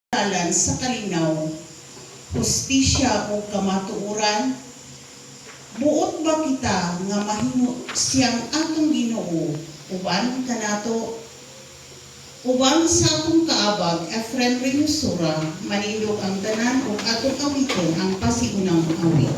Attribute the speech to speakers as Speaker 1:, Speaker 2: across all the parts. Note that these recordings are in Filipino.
Speaker 1: Dalan sa kalinaw, hustisya o kamatuoran, buot ba kita nga mahimo siyang atong Ginoo uban kanato uban sa atong kaabag Efren Remusura manindog ang tanan ug atong awiton ang pasiunang awit.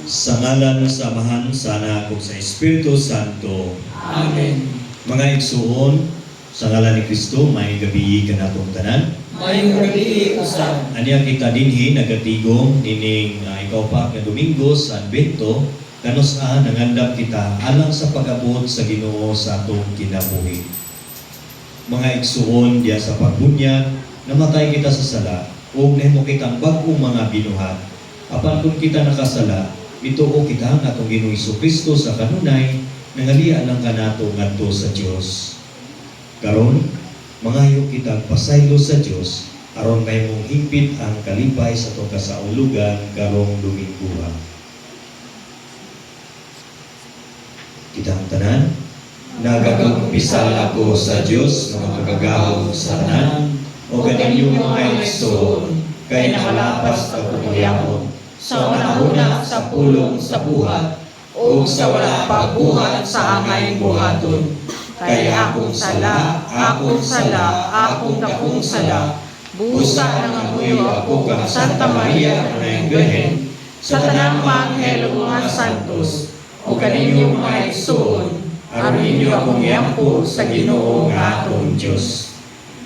Speaker 2: Sa ngalan ng Samahan, sa Anak ug sa Espiritu Santo.
Speaker 3: Amen.
Speaker 2: Mga igsuon, sa ngalan ni Kristo, may gabi kanatong tanan.
Speaker 3: Mayong gabi usab.
Speaker 2: Aniya kita dinhi nagatigom nining ikaw-pa nga Domingo sa Advento, kano saan nangandam kita alang sa pag-abot sa Ginoo sa atong kinabuhi. Mga igsuon diya sa pagbunyag, namatay kita sa sala, ug nahimo kitang bag-ong mga binuhat. Apan kung kita nakasala, bituo kita nga atong Ginoong Jesu-Kristo sa kanunay nangalia lang kanato ngadto sa Dios. Karon mangayo kita pasaylo sa Dios aron mahimong hingpit ang kalipay sa atong kasaulugan karong Domingo. Kitang tanan, nagagumpisal ako sa Dios nga magagahom sa tanan o ganinyo mga igsoon kay nakalapas ta pagyaon
Speaker 3: Sa una sa pulong sa buhat, o sa wala pa buhat sa angay buhaton. Kaya akong sala, akong dakong sala, busa ng amuyo ako kang Santa Maria ng Birhen, sa tanang panghelo mga santos, o kaninyong mga igsoon, aron ninyo akong yampo sa Ginoo nga atong Diyos.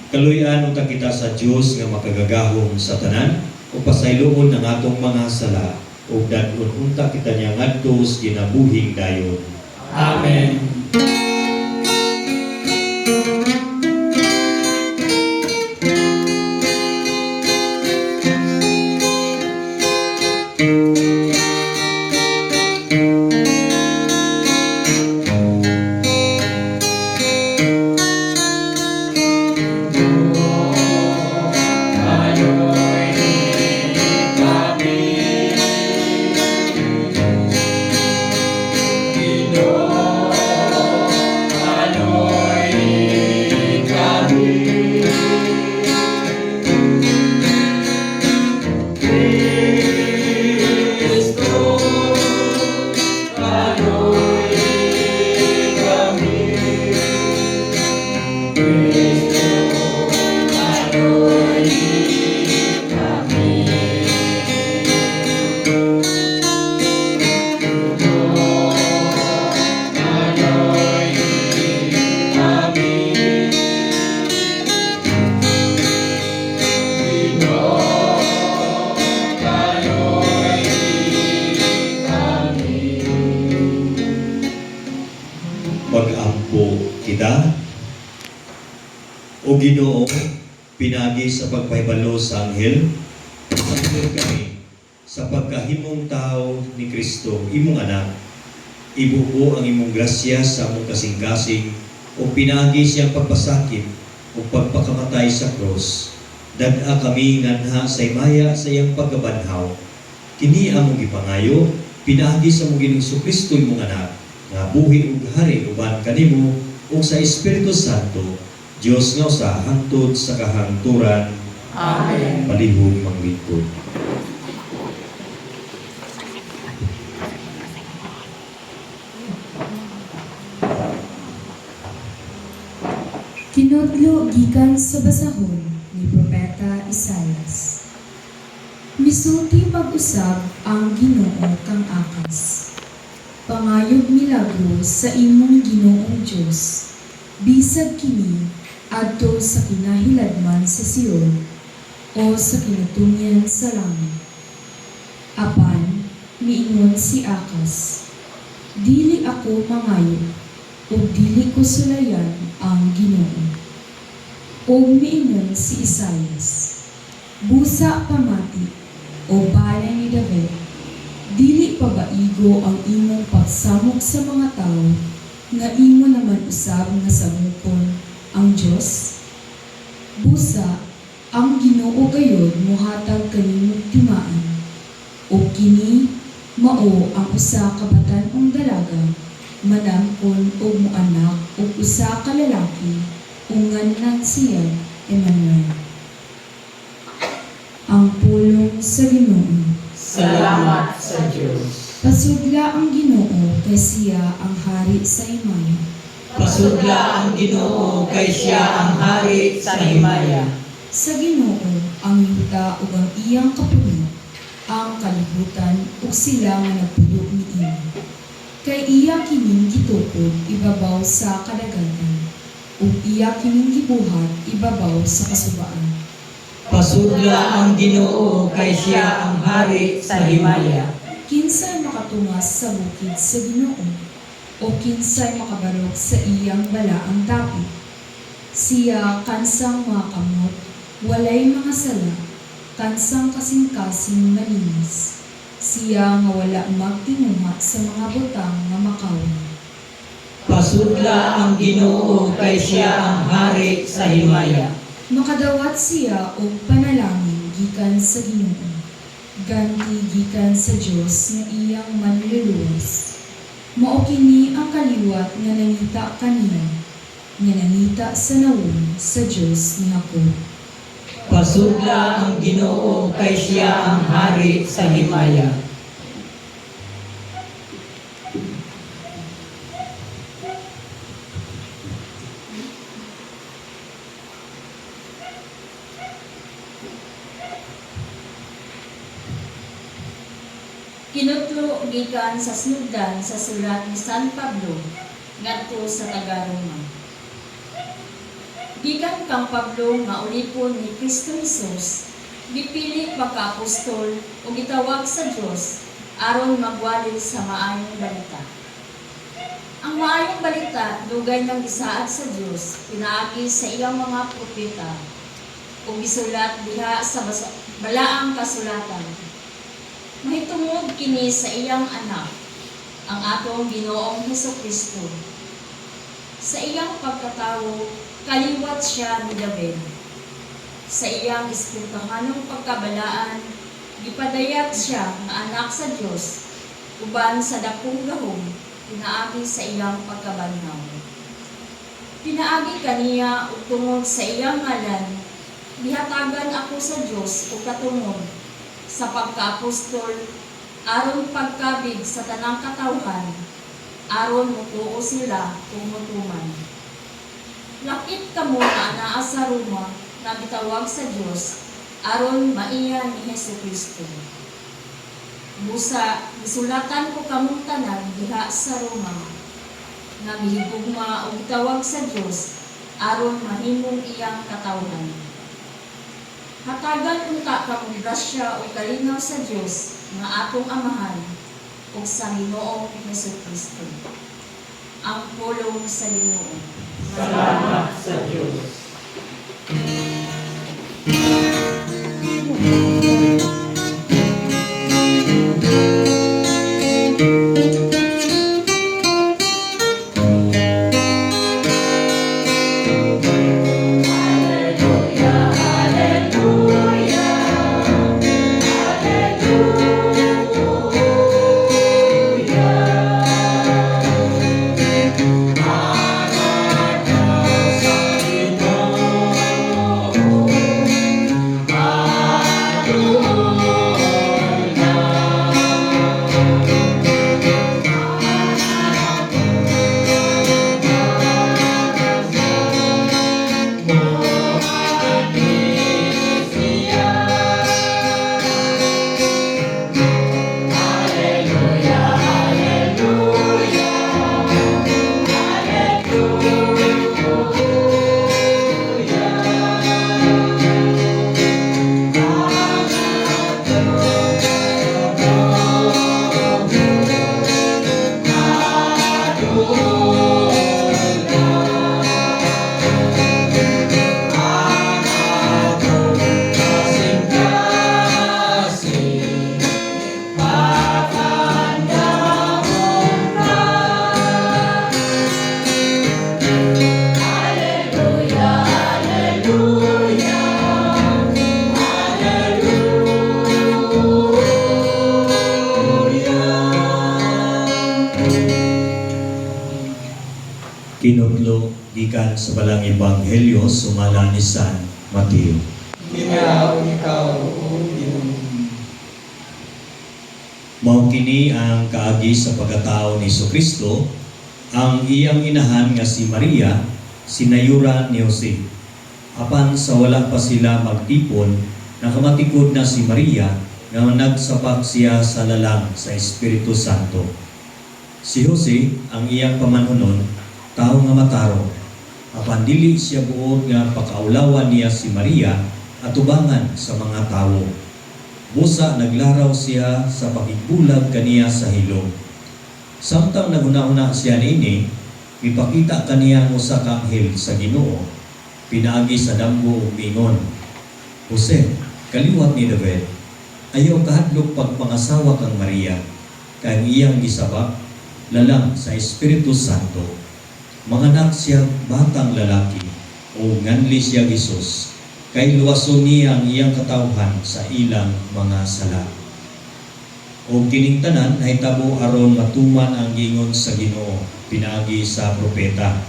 Speaker 2: Kaluyan unta kita sa Dios nga makagagahom sa tanan o pasayloon ng atong mga sala o dadlon unta kita niya ngadto sa kinabuhing dayon.
Speaker 3: Amen.
Speaker 2: Pag-ampo kita, O Ginoo, pinagi sa pagpahibalo sa anghel, pagpahibalo kami sa pagkahimong tao ni Kristo, imong anak. Ibuo ang imong grasya sa among kasing-kasing o pinagi siyang pagpasakit o pagpakamatay sa cross. Dad-a kami nganha sa imaya sa iyang pagkabanhaw. Kini among gipangayo, pinagi sa among Ginoong Kristo imong anak, nga buhi ug hari uban kanimo ug sa Espiritu Santo, Dios nga usa hangtod sa kahangturan.
Speaker 3: Amen.
Speaker 2: Palihog manglingkod.
Speaker 4: Tinudlo gikan sa basahon ni Propeta Isaias. Misulti pag-usab ang Ginoo kang akas. Pangayog milagro sa imong Ginoong Dios. Bisag kini adto sa kinahiladman sa Sion o sa kinatungyan sa langit. Apan miingon si Akas, dili ako mangayo o dili ko sulayan ang Ginoo. O miingon si Isaias, busa pamati o balay ni David, dili pa baigo ang imong pagsamok sa mga tao nga imo naman usab nga samukon ang Dios? Busa ang Ginoo gayud mohatag kanimo timaan. O kini mao ang usa ka batan-ong dalaga manamkon og moanak og usa ka lalaki unganan siya Emmanuel. Ang pulong sa Ginoo.
Speaker 3: Salamat sa Diyos.
Speaker 4: Pasudla ang Ginoo kay siya ang hari sa himaya.
Speaker 3: Pasudla ang Ginoo kay siya ang hari sa himaya.
Speaker 4: Sa Ginoo ang yuta ug ang iyang kapuno, ang kalibutan ug sila nga nagpuyo niini. Kay iya kining gitukod ibabaw sa kadagatan, ug iya kining gibuhat ibabaw sa kasubaan.
Speaker 3: Pasudla ang Ginoo kay siya ang hari sa himaya.
Speaker 4: Kinsay makatungas sa bukid sa Ginoo, o kinsay makabarok sa iyang balaang dapit. Siya kansang mga kamot, walay mga sala, kansang kasing-kasing malinis. Siya nga wala magtinguha sa mga butang nga makawan.
Speaker 3: Pasudla ang Ginoo kay siya ang hari sa himaya.
Speaker 4: Makadawat siya og panalangin gikan sa Ginoo, ganti gikan sa Dios nga iyang manluluwas. Mao kini ang kaliwat nga nangita kaniya, nga nangita sa nawon sa Dios ni Jacob.
Speaker 3: Pasudla ang Ginoo kay siya ang hari sa himaya.
Speaker 5: Kinutlo gikan sa sinugdan sa sulat ni San Pablo ngadto sa taga-Roma. Gikan kang Pablo nga ulipon ni Kristo Jesus, gipili pagka-apostol o gitawag sa Dios aron magwali sa maayong balita. Ang maayong balita dugay nang gisaad sa Dios pinaagi sa iyang mga propeta o gisulat diha sa balaang kasulatan. Mahitungod kini sa iyang anak, ang atong Ginoong Hesukristo. Sa iyang pagkatawo, kaliwat siya ni David. Sa iyang espirituhanong pagkabalaan, gipadayat siya nga anak sa Dios, uban sa dakong gahom, pinaagi sa iyang pagkabanhaw. Pinaagi kaniya ug tungod sa iyang ngalan, gihatagan ako sa Dios ug katungod sa pagka-apostol, aron pagkabig sa tanang katawhan, aron mutuo sila tumutuman. Lakit kamo na anaa sa Roma na gitawag sa Dios, aron maiya ni Hesukristo. Busa, gisulatan ko kamong tanan diha sa Roma, na gihigugma o gitawag sa Dios, aron mahimong iyang katawhan. Hatagan unta kamong grasya o kalinaw sa Dios nga atong Amahan o sa Ginoong Hesukristo. Ang pulong sa Ginoo.
Speaker 3: Salamat sa Diyos.
Speaker 2: Kinudlo gikan sa balang ebanghelyo sumala ni San Mateo.
Speaker 3: Ginaon ikaw, O Ginoo.
Speaker 2: Mao kini ang kaagi sa pagkatao ni Kristo, ang iyang inahan nga si Maria sinayuran ni Jose. Apan sa wala pa sila magtipon, nakamatikod na si Maria nga nagsapak siya sa lalang sa Espiritu Santo. Si Jose ang iyang pamanunon, tao nga mataro. Apan dili siya buod nga pakaulawan niya si Maria at ubangan sa mga tawo. Busa naglaraw siya sa pakigbulag kaniya sa hilom. Samtang naguna-una siya niini, ipakita kaniya mo sa kanghel sa Ginoo, pinaagi sa damgo ug mingon, Jose, kaliwat ni David, ayaw kahadlok pagpangasawa kang Maria, kay ang iyang gisabak, lalang sa Espiritu Santo. Manganak siya batang lalaki, o nganli siya Hesus, kay luwason niya ang iyang katawhan sa ilang mga sala. O kining tanan nahitabo aron matuman ang gingon sa Ginoo pinaagi sa propeta.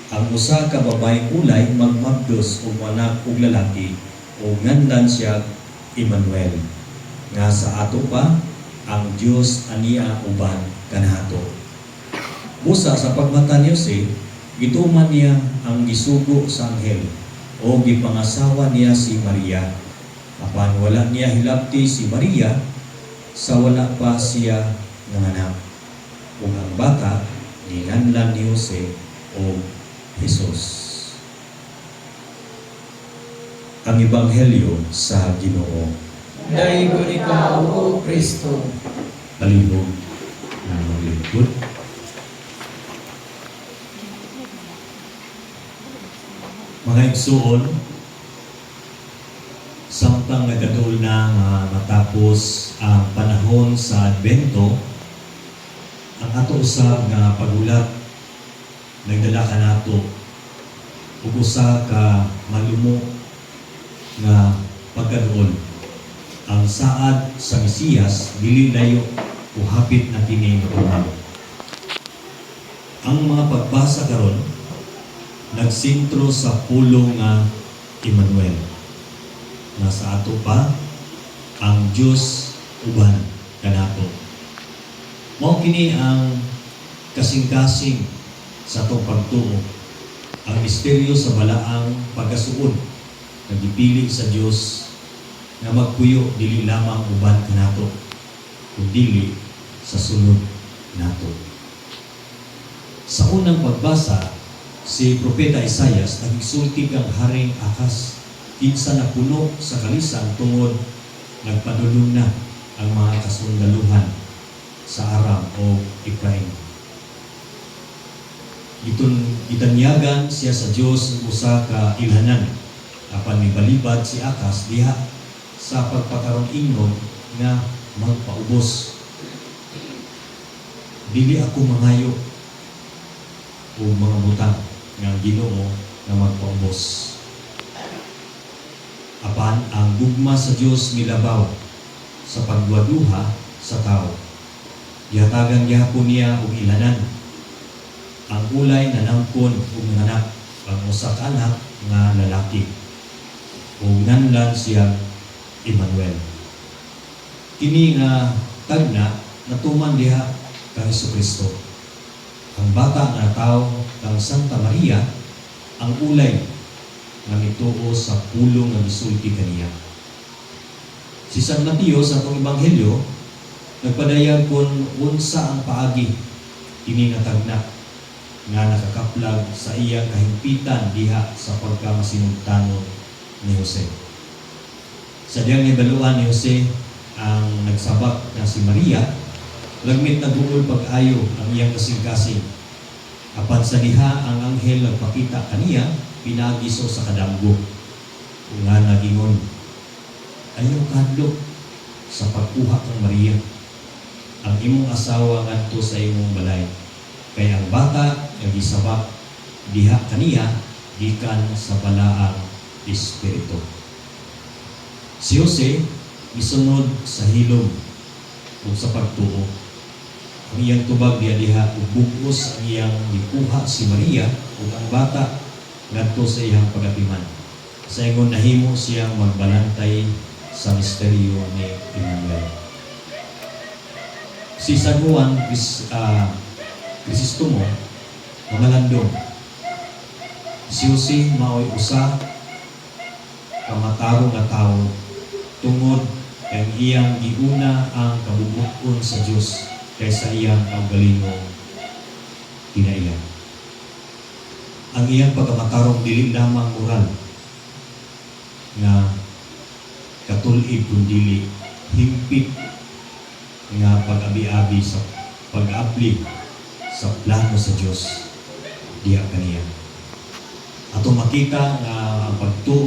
Speaker 2: Ang usa ka babaeng ulay magmabdos og anak ug lalaki, o nganlan siya Emmanuel. Nga sa ato pa ang Dios aniya uban kanato. Busa sa pagmata ni Jose, gituman niya ang gisugo sa anghel o gipangasawa niya si Maria. Apan wala niya hilabti si Maria sa wala pa siya nanganak. Ug ang bata ginganlan ni Jose o Jesus. Ang Ebanghelyo sa Ginoo.
Speaker 3: Daigon ikaw, O Kristo.
Speaker 2: Palihog na maglingkod. Mga igsuon, samtang nagadol na matapos ang panahon sa Advento, ang ato usab nga pagulat nagdala ka nato ug usa ka malumo nga pagkaduol. Ang saad sa Mesiyas dili layo o hapit na kini nga. Ang mga pagbasa karon nagsintro sa pulong nga Emmanuel. Nasa ato pa ang Diyos uban kanato. Mao kini ang kasing-kasing sa atong pagtuo. Ang misteryo sa balaang pagkasuod na gipili sa Dios nga magpuyo dili lamang uban kanato kundi sa sunod nato. Sa unang pagbasa, si Propeta Isaias nagsulti kang Haring Akas, kinsa napuno sa kalisang tungod nagpadulong na ang mga kasundaluhan sa Aram o Efraim. Gitanyagan siya sa Dios ng usa ka ilhanan, apan mibalibad si Akas diha sa pagpakaron ingnon nga magpaubos. Dili ako mangayo o mga butang, nga Ginoo nga magpaubos. Apan ang gugma sa Dios milabaw sa pagwaduha sa tao. Gihatagan gyapon niya og ilanan. Ang ulay nanangkon og nanganak ang usa ka anak nga lalaki. Ug nganlan siya Emmanuel. Kini nga tagna natuman diha kang Hesukristo. Ang bata nga tao kang Santa Maria ang ulay nga mituo sa pulong nga gisulti kaniya. Si San Mateo sa atong ebanghelyo nagpadayag kung unsa ang paagi kini nga tagna nga nakakaplag sa iyang kahimpitan diha sa pagkamasinugtanon ni Jose. Sa diyang ibaluan ni Jose ang nagsabak na si Maria, lagmit na bukol pag-ayo ang iyang kasing-kasing. Apan sa diha ang anghel nagpakita kaniya, pinagiso sa kadamgo. Nga nagingon, ayaw kadlok sa pagkuha kang Maria. Ang imong asawa ngadto sa imong balay. Kaya ang bata nga gisabak diha kaniya gikan sa balaang espiritu. Si Jose misunod sa hilom ug sa pagtuo. Ang iyang tubag diha ug bugos ang iyang gikuha si Maria ug ang bata ngadto sa iyang pagatiman. Sa ingon nahimo siyang magbalantay sa misteryo ni Emmanuel. Si San Juan Crisostomo nangalandong si Jose maoy usa ka matarong nga tawo tungod kay iyang giuna ang kabubukon sa Dios kaysa iyang kaugalingong kinaiyan. Ang iyang pagkamatarong dili lamang moral nga katulid kundi himpit nga pag-abi-abi sa pag-apli sa plano sa Dios diha kaniya. Ato makita nga ang pagtuo